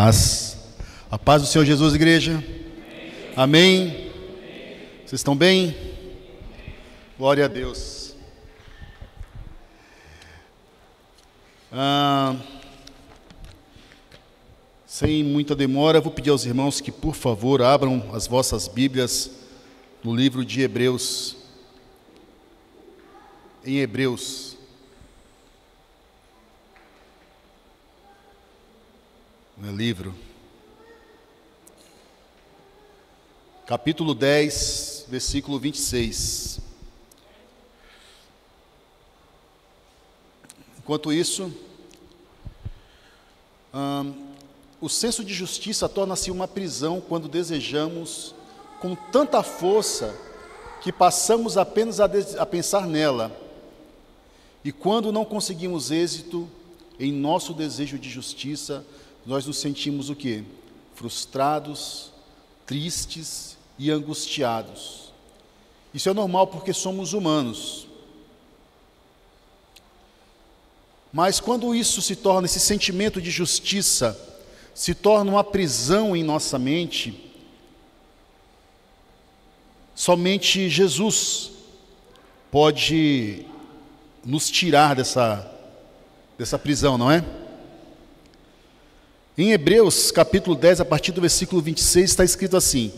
Paz. A paz do Senhor Jesus, igreja. Amém. Vocês estão bem? Glória a Deus. Sem muita demora, vou pedir aos irmãos que, por favor, abram as vossas Bíblias no livro de Hebreus. Em Hebreus. No livro. Capítulo 10, versículo 26. Enquanto isso, o senso de justiça torna-se uma prisão quando desejamos com tanta força que passamos apenas a pensar nela. E quando não conseguimos êxito em nosso desejo de justiça, nós nos sentimos o quê? Frustrados, tristes e angustiados. Isso é normal porque somos humanos. Mas quando isso se torna, esse sentimento de justiça, se torna uma prisão em nossa mente, somente Jesus pode nos tirar dessa prisão, não é? Em Hebreus, capítulo 10, a partir do versículo 26, está escrito assim: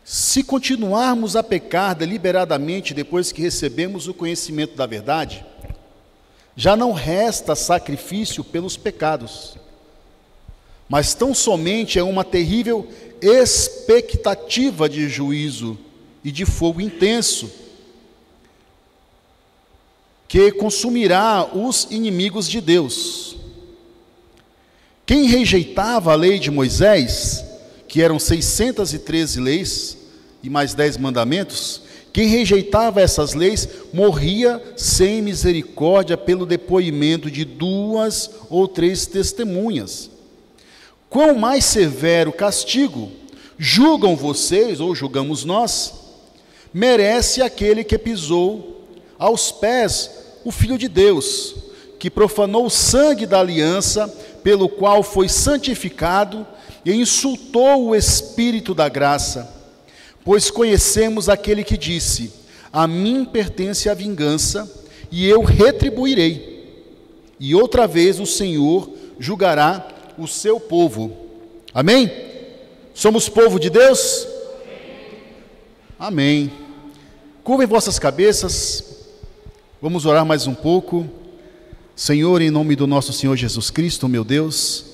se continuarmos a pecar deliberadamente depois que recebemos o conhecimento da verdade, já não resta sacrifício pelos pecados, mas tão somente é uma terrível expectativa de juízo e de fogo intenso, que consumirá os inimigos de Deus. Quem rejeitava a lei de Moisés, que eram 613 leis e mais 10 mandamentos, quem rejeitava essas leis morria sem misericórdia pelo depoimento de 2 ou 3 testemunhas. Quão mais severo castigo, julgam vocês, ou julgamos nós, merece aquele que pisou aos pés o Filho de Deus, que profanou o sangue da aliança, pelo qual foi santificado, e insultou o Espírito da graça. Pois conhecemos aquele que disse: a mim pertence a vingança, e eu retribuirei. E outra vez o Senhor julgará o seu povo. Amém? Somos povo de Deus? Amém. Curvem vossas cabeças, vamos orar mais um pouco. Senhor, em nome do nosso Senhor Jesus Cristo, meu Deus,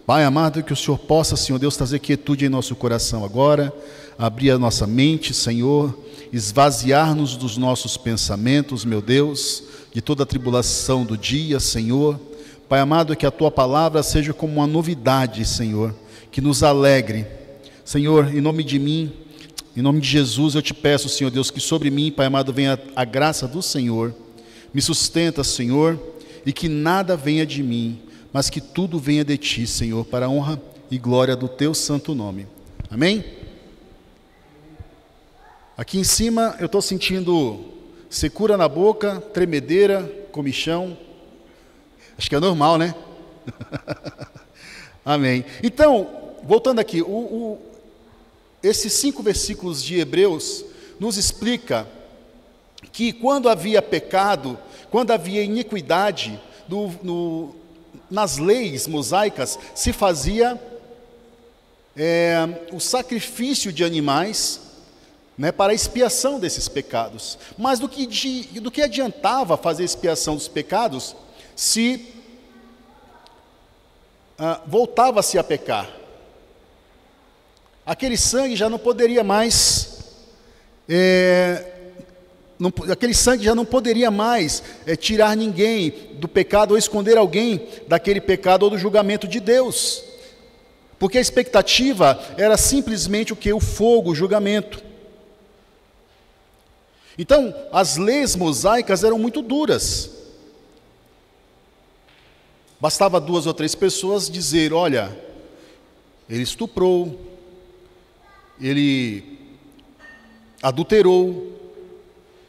Pai amado, que o Senhor possa, Senhor Deus, trazer quietude em nosso coração agora, abrir a nossa mente, Senhor, esvaziar-nos dos nossos pensamentos, meu Deus, de toda a tribulação do dia, Senhor. Pai amado, que a Tua palavra seja como uma novidade, Senhor, que nos alegre. Senhor, em nome de mim, em nome de Jesus, eu te peço, Senhor Deus, que sobre mim, Pai amado, venha a graça do Senhor. Me sustenta, Senhor, e que nada venha de mim, mas que tudo venha de Ti, Senhor, para a honra e glória do Teu santo nome. Amém? Aqui em cima eu estou sentindo secura na boca, tremedeira, comichão. Acho que é normal, né? Amém. Então, voltando aqui, esses 5 versículos de Hebreus nos explica que quando havia pecado, quando havia iniquidade, nas leis mosaicas se fazia o sacrifício de animais, né, para a expiação desses pecados. Mas do que adiantava fazer expiação dos pecados se voltava-se a pecar? Aquele sangue já não poderia mais tirar ninguém do pecado ou esconder alguém daquele pecado ou do julgamento de Deus, porque a expectativa era simplesmente o que? O fogo, o julgamento. Então, as leis mosaicas eram muito duras. Bastava 2 ou 3 pessoas dizer: olha, ele estuprou, ele adulterou,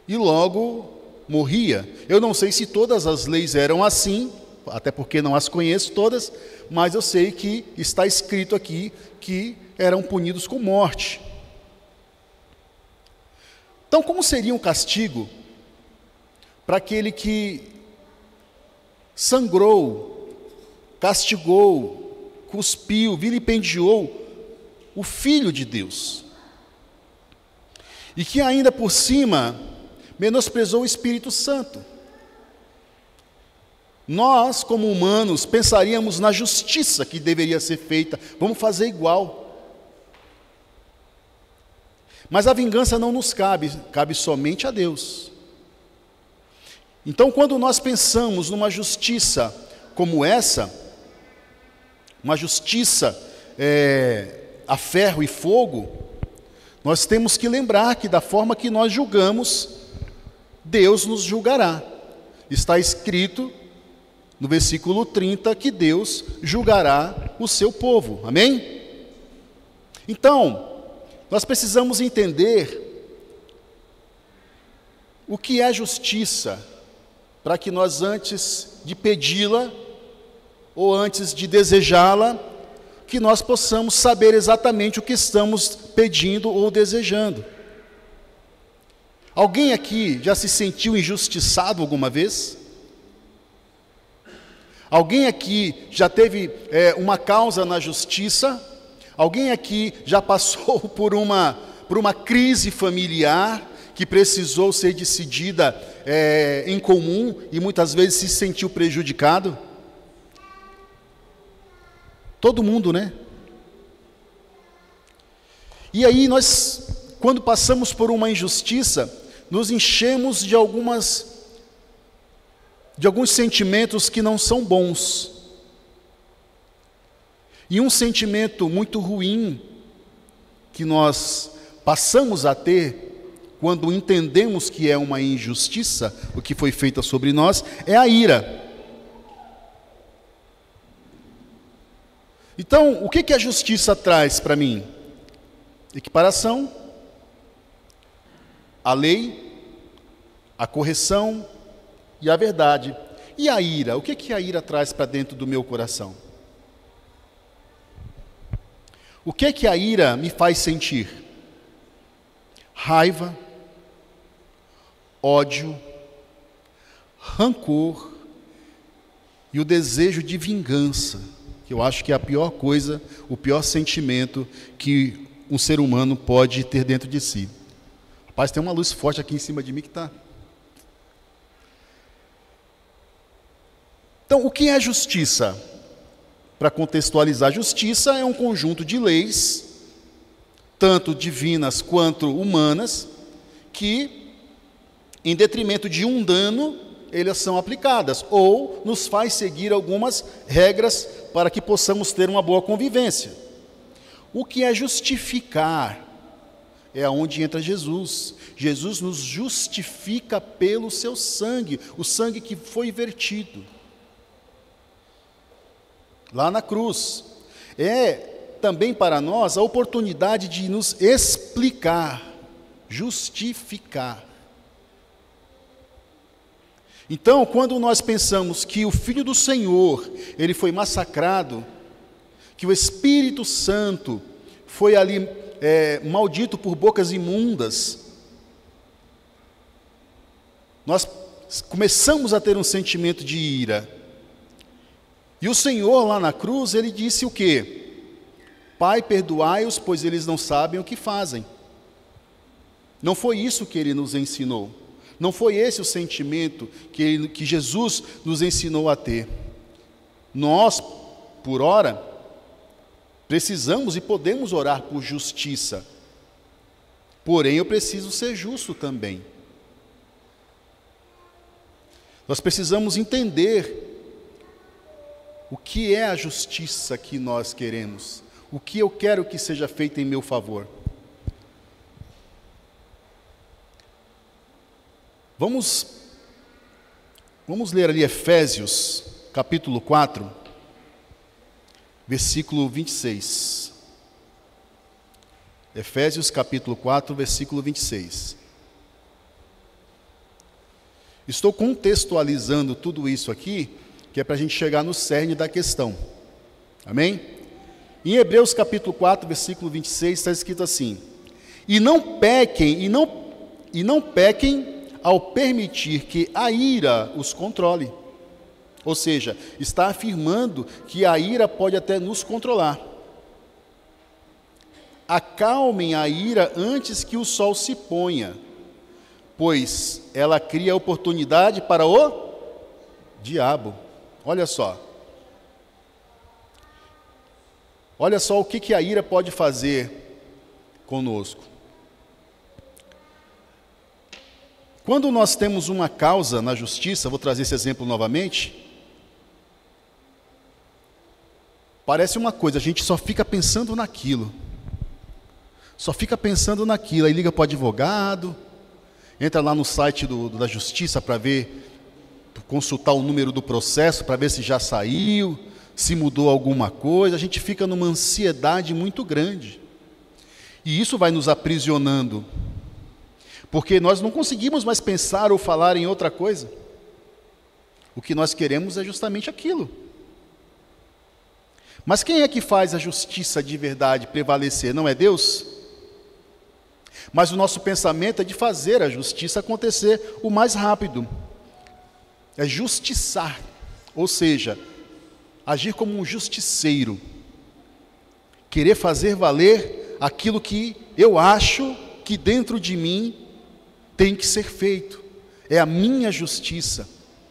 e logo morria. Eu não sei se todas as leis eram assim até porque não as conheço todas, mas eu sei que está escrito aqui que eram punidos com morte. Então, como seria um castigo para aquele que sangrou, castigou, cuspiu, vilipendiou o Filho de Deus? E que ainda por cima menosprezou o Espírito Santo. Nós, como humanos, pensaríamos na justiça que deveria ser feita, vamos fazer igual. Mas a vingança não nos cabe, cabe somente a Deus. Então, quando nós pensamos numa justiça como essa, uma justiça a ferro e fogo, nós temos que lembrar que da forma que nós julgamos, Deus nos julgará. Está escrito no versículo 30 que Deus julgará o seu povo. Amém? Então, nós precisamos entender o que é justiça, para que nós, antes de pedi-la, ou antes de desejá-la, que nós possamos saber exatamente o que estamos pedindo ou desejando. Alguém aqui já se sentiu injustiçado alguma vez? Alguém aqui já teve uma causa na justiça? Alguém aqui já passou por uma crise familiar que precisou ser decidida em comum e muitas vezes se sentiu prejudicado? Todo mundo, né? E aí nós, quando passamos por uma injustiça, nos enchemos de alguns sentimentos que não são bons. E um sentimento muito ruim que nós passamos a ter quando entendemos que é uma injustiça o que foi feito sobre nós é a ira. Então, o que a justiça traz para mim? Equiparação, a lei, a correção e a verdade. E a ira? O que a ira traz para dentro do meu coração? O que a ira me faz sentir? Raiva, ódio, rancor e o desejo de vingança, que eu acho que é a pior coisa, o pior sentimento que um ser humano pode ter dentro de si. Rapaz, tem uma luz forte aqui em cima de mim que está... Então, o que é justiça? Para contextualizar, justiça é um conjunto de leis, tanto divinas quanto humanas, que, em detrimento de um dano, elas são aplicadas, ou nos faz seguir algumas regras para que possamos ter uma boa convivência. O que é justificar? É onde entra Jesus. Jesus nos justifica pelo seu sangue, o sangue que foi vertido lá na cruz. É também para nós a oportunidade de nos explicar, justificar. Então, quando nós pensamos que o Filho do Senhor, ele foi massacrado, que o Espírito Santo foi ali maldito por bocas imundas, nós começamos a ter um sentimento de ira. E o Senhor lá na cruz, ele disse o quê? Pai, perdoai-os, pois eles não sabem o que fazem. Não foi isso que ele nos ensinou. Não foi esse o sentimento que Jesus nos ensinou a ter. Nós, por ora, precisamos e podemos orar por justiça. Porém, eu preciso ser justo também. Nós precisamos entender o que é a justiça que nós queremos, o que eu quero que seja feito em meu favor. Vamos ler ali Efésios, capítulo 4, versículo 26. Efésios, capítulo 4, versículo 26. Estou contextualizando tudo isso aqui, que é para a gente chegar no cerne da questão. Amém? Em Hebreus capítulo 4, versículo 26, está escrito assim: E não pequem ao permitir que a ira os controle. Ou seja, está afirmando que a ira pode até nos controlar. Acalmem a ira antes que o sol se ponha, pois ela cria oportunidade para o diabo. Olha só. Olha só o que a ira pode fazer conosco. Quando nós temos uma causa na justiça, vou trazer esse exemplo novamente, parece uma coisa, a gente só fica pensando naquilo. Só fica pensando naquilo, aí liga para o advogado, entra lá no site da justiça para ver, consultar o número do processo, para ver se já saiu, se mudou alguma coisa. A gente fica numa ansiedade muito grande. E isso vai nos aprisionando, porque nós não conseguimos mais pensar ou falar em outra coisa. O que nós queremos é justamente aquilo. Mas quem é que faz a justiça de verdade prevalecer? Não é Deus? Mas o nosso pensamento é de fazer a justiça acontecer o mais rápido. É justiçar, ou seja, agir como um justiceiro. Querer fazer valer aquilo que eu acho que dentro de mim tem que ser feito. É a minha justiça,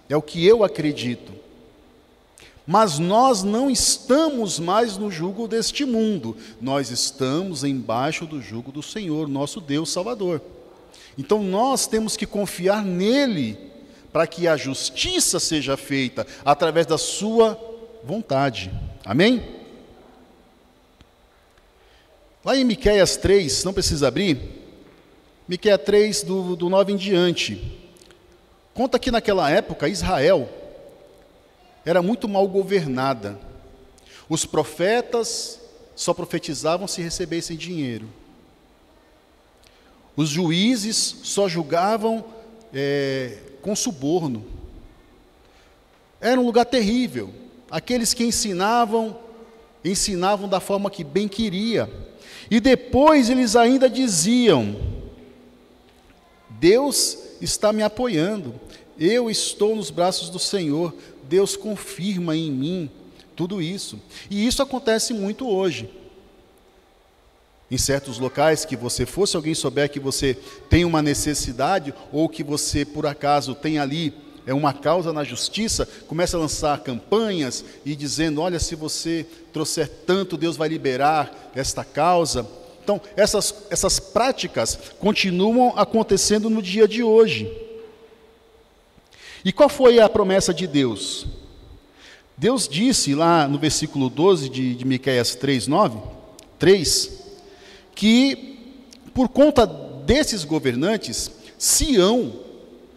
é o que eu acredito. Mas nós não estamos mais no jugo deste mundo, nós estamos embaixo do jugo do Senhor, nosso Deus Salvador. Então nós temos que confiar nele, para que a justiça seja feita através da sua vontade. Amém? Lá em Miqueias 3, não precisa abrir, Miqueias 3, do 9 em diante, conta que naquela época Israel era muito mal governada. Os profetas só profetizavam se recebessem dinheiro. Os juízes só julgavam com suborno. Era um lugar terrível. Aqueles que ensinavam da forma que bem queria. E depois eles ainda diziam: Deus está me apoiando, eu estou nos braços do Senhor, Deus confirma em mim tudo isso. E isso acontece muito hoje. Em certos locais que você for, se alguém souber que você tem uma necessidade, ou que você, por acaso, tem ali uma causa na justiça, começa a lançar campanhas e dizendo: olha, se você trouxer tanto, Deus vai liberar esta causa. Então, essas práticas continuam acontecendo no dia de hoje. E qual foi a promessa de Deus? Deus disse lá no versículo 12 de Miqueias 3, que por conta desses governantes, Sião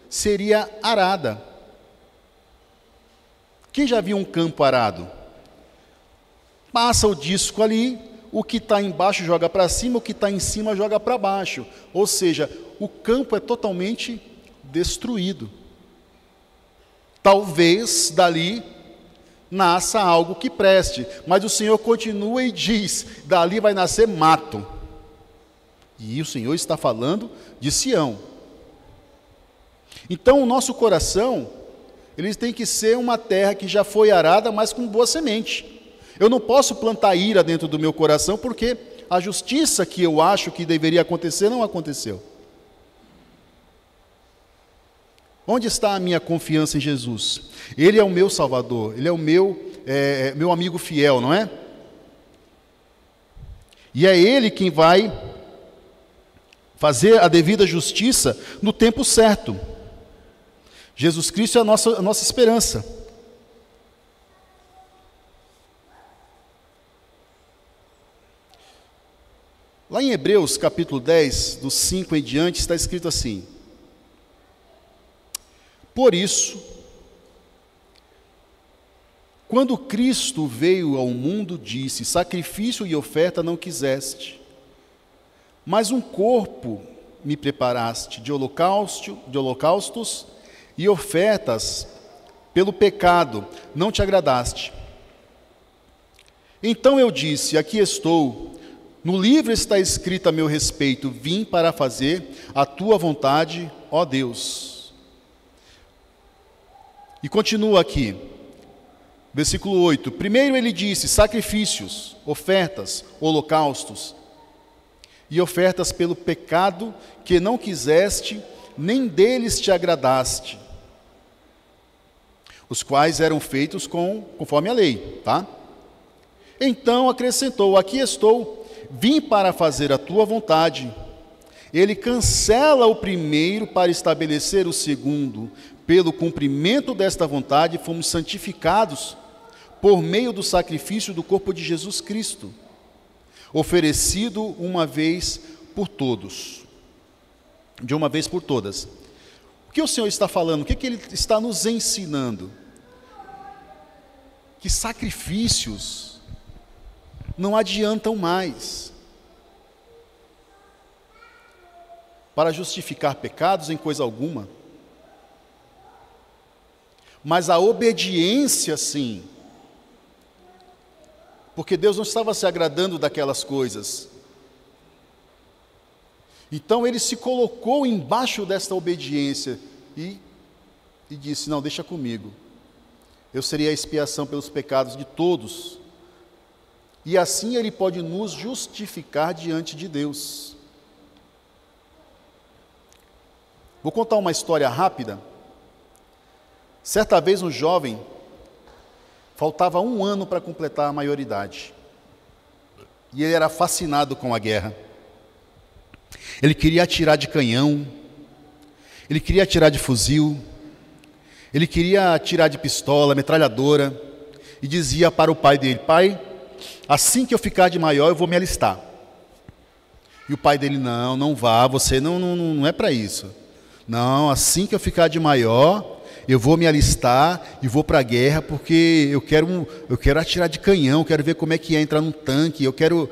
seria arada. Quem já viu um campo arado? Passa o disco ali, o que está embaixo joga para cima, o que está em cima joga para baixo. Ou seja, o campo é totalmente destruído. Talvez dali nasça algo que preste, mas o Senhor continua e diz: dali vai nascer mato. E o Senhor está falando de Sião. Então o nosso coração, ele tem que ser uma terra que já foi arada, mas com boa semente. Eu não posso plantar ira dentro do meu coração, porque a justiça que eu acho que deveria acontecer não aconteceu. Onde está a minha confiança em Jesus? Ele é o meu Salvador, Ele é o meu amigo fiel, não é? E é Ele quem vai fazer a devida justiça no tempo certo. Jesus Cristo é a nossa esperança. Lá em Hebreus capítulo 10, dos 5 em diante, está escrito assim: por isso, quando Cristo veio ao mundo, disse: sacrifício e oferta não quiseste, mas um corpo me preparaste, de holocaustos e ofertas pelo pecado não te agradaste. Então eu disse, aqui estou, no livro está escrito a meu respeito, vim para fazer a tua vontade, ó Deus. E continua aqui, versículo 8, primeiro ele disse, sacrifícios, ofertas, holocaustos, e ofertas pelo pecado que não quiseste, nem deles te agradaste, os quais eram feitos conforme a lei, tá? Então acrescentou, aqui estou, vim para fazer a tua vontade. Ele cancela o primeiro para estabelecer o segundo. Pelo cumprimento desta vontade, fomos santificados por meio do sacrifício do corpo de Jesus Cristo, oferecido uma vez por todos. De uma vez por todas. O que o Senhor está falando? O que Ele está nos ensinando? Que sacrifícios não adiantam mais para justificar pecados em coisa alguma. Mas a obediência, sim. Porque Deus não estava se agradando daquelas coisas. Então Ele se colocou embaixo desta obediência e disse, não, deixa comigo. Eu serei a expiação pelos pecados de todos. E assim Ele pode nos justificar diante de Deus. Vou contar uma história rápida. Certa vez um jovem, faltava 1 ano para completar a maioridade. E ele era fascinado com a guerra. Ele queria atirar de canhão, ele queria atirar de fuzil, ele queria atirar de pistola, metralhadora, e dizia para o pai dele, pai, assim que eu ficar de maior eu vou me alistar. E o pai dele, não vá, você não é para isso. Não, assim que eu ficar de maior, eu vou me alistar e vou para a guerra, porque eu quero atirar de canhão, quero ver como é que é entrar num tanque, eu quero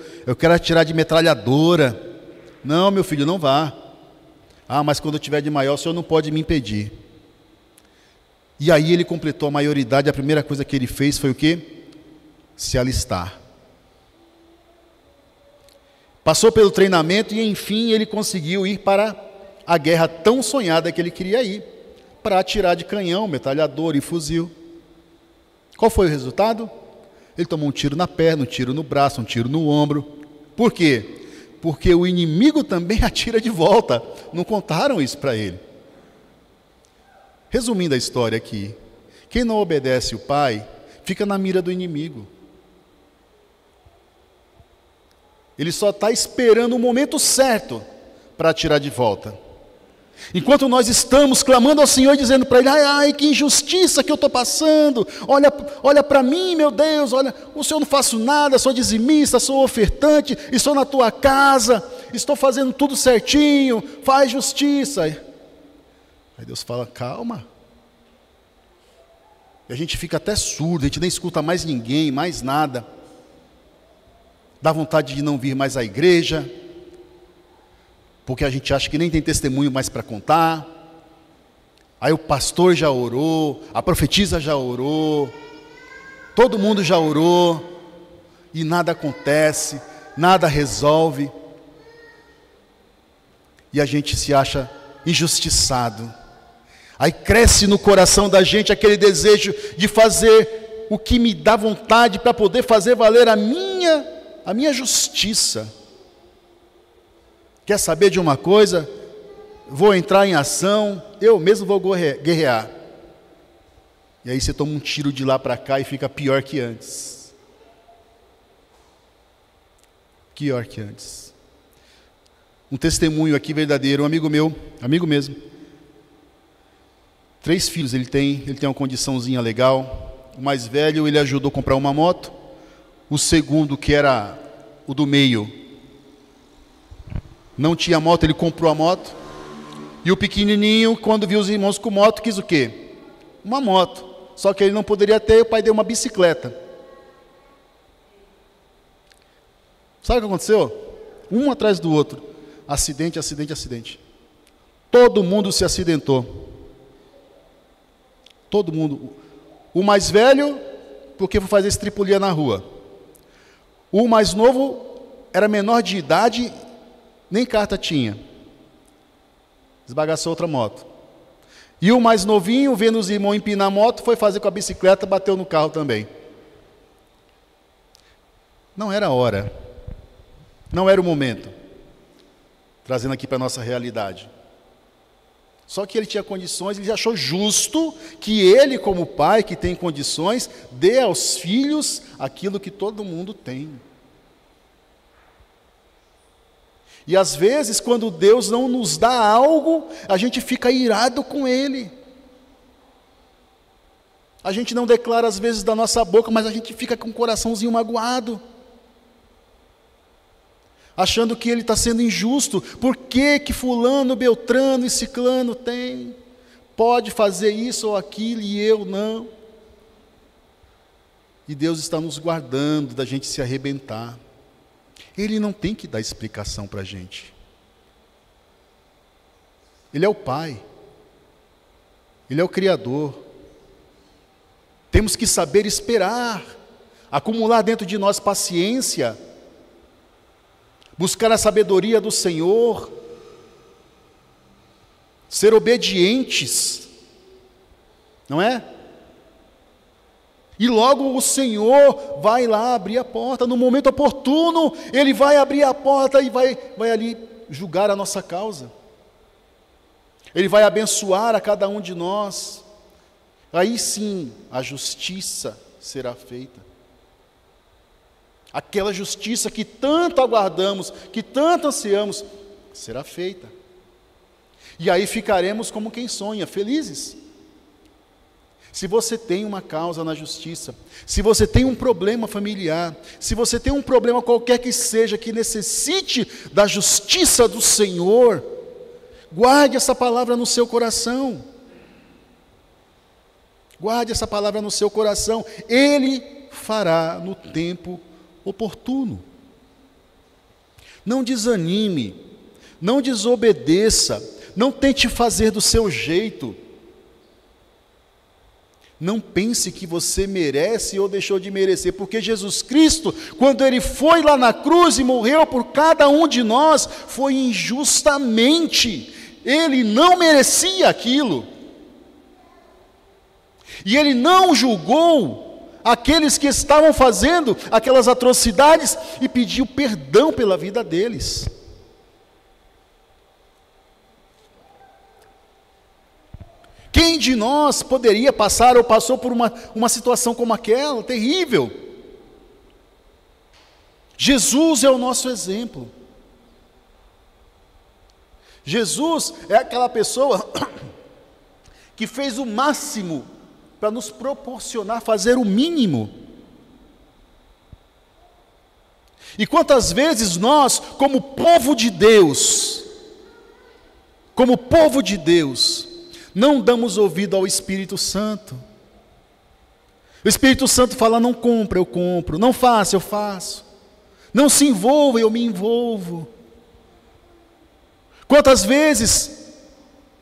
atirar de metralhadora. Não, meu filho, não vá. Ah, mas quando eu tiver de maior, o senhor não pode me impedir. E aí ele completou a maioridade, a primeira coisa que ele fez foi o quê? Se alistar. Passou pelo treinamento e, enfim, ele conseguiu ir para a guerra tão sonhada que ele queria ir, para atirar de canhão, metralhadora e fuzil. Qual foi o resultado? Ele tomou um tiro na perna, um tiro no braço, um tiro no ombro. Por quê? Porque o inimigo também atira de volta. Não contaram isso para ele. Resumindo a história aqui, quem não obedece o pai, fica na mira do inimigo. Ele só está esperando o momento certo para atirar de volta. Enquanto nós estamos clamando ao Senhor, dizendo para Ele, ai, que injustiça que eu estou passando, olha para mim, meu Deus, olha, o Senhor não faço nada, sou dizimista, sou ofertante, estou na tua casa, estou fazendo tudo certinho, faz justiça. Aí Deus fala, calma. E a gente fica até surdo, a gente nem escuta mais ninguém, mais nada. Dá vontade de não vir mais à igreja, porque a gente acha que nem tem testemunho mais para contar. Aí o pastor já orou, a profetisa já orou, todo mundo já orou, e nada acontece, nada resolve. E a gente se acha injustiçado. Aí cresce no coração da gente aquele desejo de fazer o que me dá vontade para poder fazer valer a minha justiça. Quer saber de uma coisa? Vou entrar em ação, eu mesmo vou guerrear. E aí você toma um tiro de lá para cá e fica pior que antes. Pior que antes. Um testemunho aqui verdadeiro, um amigo meu, amigo mesmo. 3 filhos ele tem uma condiçãozinha legal. O mais velho, ele ajudou a comprar uma moto. O segundo, que era o do meio, não tinha moto, ele comprou a moto. E o pequenininho, quando viu os irmãos com moto, quis o quê? Uma moto. Só que ele não poderia ter, o pai deu uma bicicleta. Sabe o que aconteceu? Um atrás do outro. Acidente, acidente, acidente. Todo mundo se acidentou. Todo mundo. O mais velho, porque foi fazer estripulia na rua. O mais novo era menor de idade, nem carta tinha. Esbagaçou outra moto. E o mais novinho, vendo os irmãos empinar a moto, foi fazer com a bicicleta, bateu no carro também. Não era a hora. Não era o momento. Trazendo aqui para a nossa realidade. Só que ele tinha condições, ele achou justo que ele, como pai, que tem condições, dê aos filhos aquilo que todo mundo tem. E às vezes, quando Deus não nos dá algo, a gente fica irado com Ele. A gente não declara às vezes da nossa boca, mas a gente fica com o coraçãozinho magoado. Achando que Ele está sendo injusto. Por que que fulano, beltrano e ciclano tem? Pode fazer isso ou aquilo e eu não. E Deus está nos guardando da gente se arrebentar. Ele não tem que dar explicação para a gente. Ele é o Pai. Ele é o Criador. Temos que saber esperar, acumular dentro de nós paciência, buscar a sabedoria do Senhor, ser obedientes, não é? E logo o Senhor vai lá abrir a porta, no momento oportuno, Ele vai abrir a porta e vai ali julgar a nossa causa. Ele vai abençoar a cada um de nós. Aí sim, a justiça será feita. Aquela justiça que tanto aguardamos, que tanto ansiamos, será feita. E aí ficaremos como quem sonha, felizes. Se você tem uma causa na justiça, se você tem um problema familiar, se você tem um problema qualquer que seja, que necessite da justiça do Senhor, guarde essa palavra no seu coração. Guarde essa palavra no seu coração. Ele fará no tempo oportuno. Não desanime, não desobedeça, não tente fazer do seu jeito. Não pense que você merece ou deixou de merecer, porque Jesus Cristo, quando Ele foi lá na cruz e morreu por cada um de nós, foi injustamente. Ele não merecia aquilo. E Ele não julgou aqueles que estavam fazendo aquelas atrocidades e pediu perdão pela vida deles. Quem de nós poderia passar ou passou por uma situação como aquela, terrível? Jesus é o nosso exemplo. Jesus é aquela pessoa que fez o máximo para nos proporcionar fazer o mínimo. E quantas vezes nós, como povo de Deus, não damos ouvido ao Espírito Santo. O Espírito Santo fala: não compra, eu compro. Não faça, eu faço. Não se envolva, eu me envolvo. Quantas vezes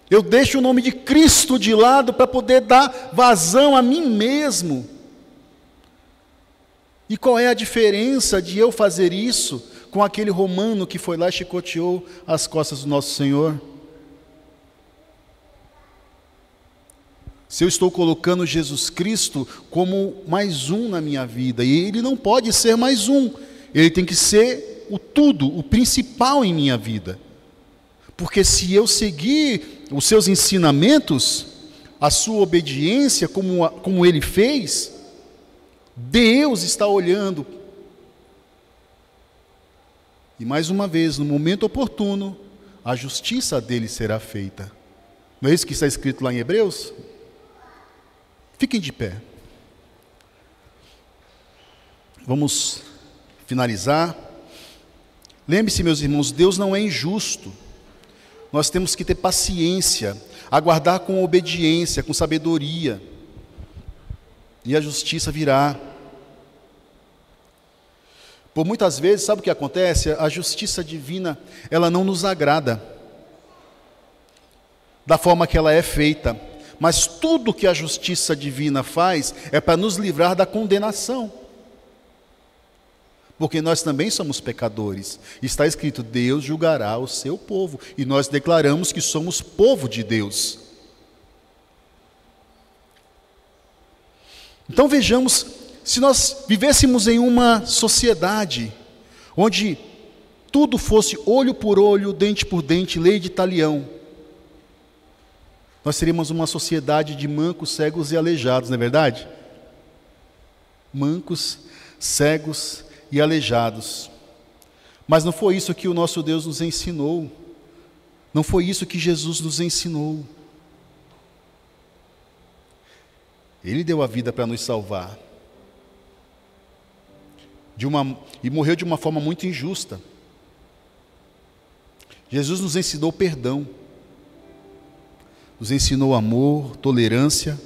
eu deixo o nome de Cristo de lado para poder dar vazão a mim mesmo? E qual é a diferença de eu fazer isso com aquele romano que foi lá e chicoteou as costas do nosso Senhor? Se eu estou colocando Jesus Cristo como mais um na minha vida, e Ele não pode ser mais um, Ele tem que ser o tudo, o principal em minha vida. Porque se eu seguir os seus ensinamentos, a sua obediência, como Ele fez, Deus está olhando. E mais uma vez, no momento oportuno, a justiça dele será feita. Não é isso que está escrito lá em Hebreus? Fiquem de pé. Vamos finalizar. Lembre-se, meus irmãos, Deus não é injusto. Nós temos que ter paciência, aguardar com obediência, com sabedoria. E a justiça virá. Por muitas vezes, sabe o que acontece? A justiça divina, ela não nos agrada da forma que ela é feita. Mas tudo que a justiça divina faz é para nos livrar da condenação. Porque nós também somos pecadores. Está escrito: Deus julgará o seu povo. E nós declaramos que somos povo de Deus. Então vejamos, se nós vivêssemos em uma sociedade onde tudo fosse olho por olho, dente por dente, lei de talião, nós seríamos uma sociedade de mancos, cegos e aleijados, não é verdade? Mancos, cegos e aleijados. Mas não foi isso que o nosso Deus nos ensinou. Não foi isso que Jesus nos ensinou. Ele deu a vida para nos salvar. E morreu de uma forma muito injusta. Jesus nos ensinou perdão. Nos ensinou amor, tolerância,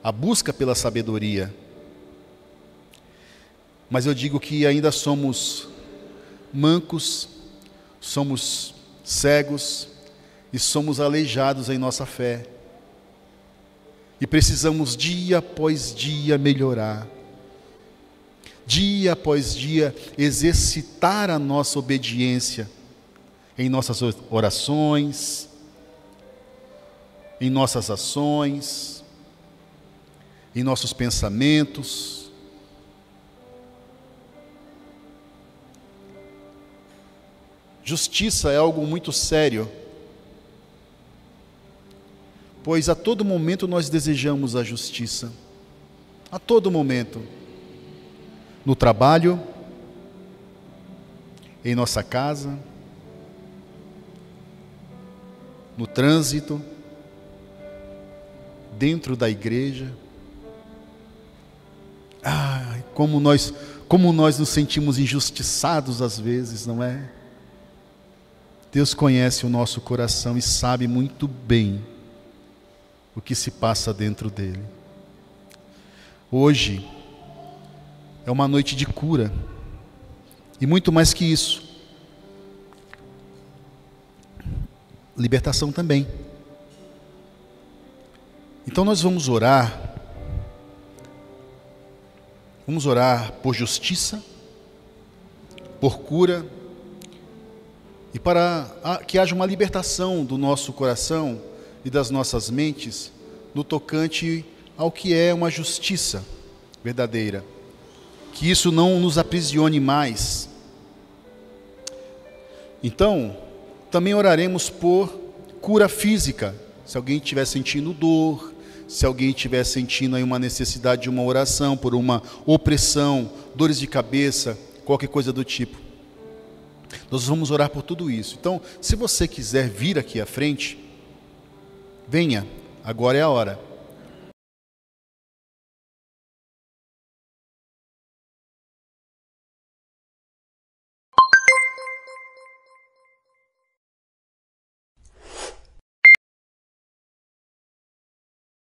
a busca pela sabedoria. Mas eu digo que ainda somos mancos, somos cegos e somos aleijados em nossa fé. E precisamos dia após dia melhorar. Dia após dia exercitar a nossa obediência em nossas orações, em nossas ações, em nossos pensamentos. Justiça é algo muito sério, pois a todo momento nós desejamos a justiça. A todo momento. No trabalho, em nossa casa, no trânsito, dentro da igreja. Como nós nos sentimos injustiçados às vezes, não é? Deus conhece o nosso coração e sabe muito bem o que se passa dentro dele. Hoje é uma noite de cura, e muito mais que isso, libertação também. Então nós vamos orar por justiça, por cura, e para que haja uma libertação do nosso coração e das nossas mentes no tocante ao que é uma justiça verdadeira. Que isso não nos aprisione mais. Então, também oraremos por cura física. Se alguém estiver sentindo dor, se alguém estiver sentindo aí uma necessidade de uma oração, por uma opressão, dores de cabeça, qualquer coisa do tipo. Nós vamos orar por tudo isso. Então, se você quiser vir aqui à frente, venha, agora é a hora.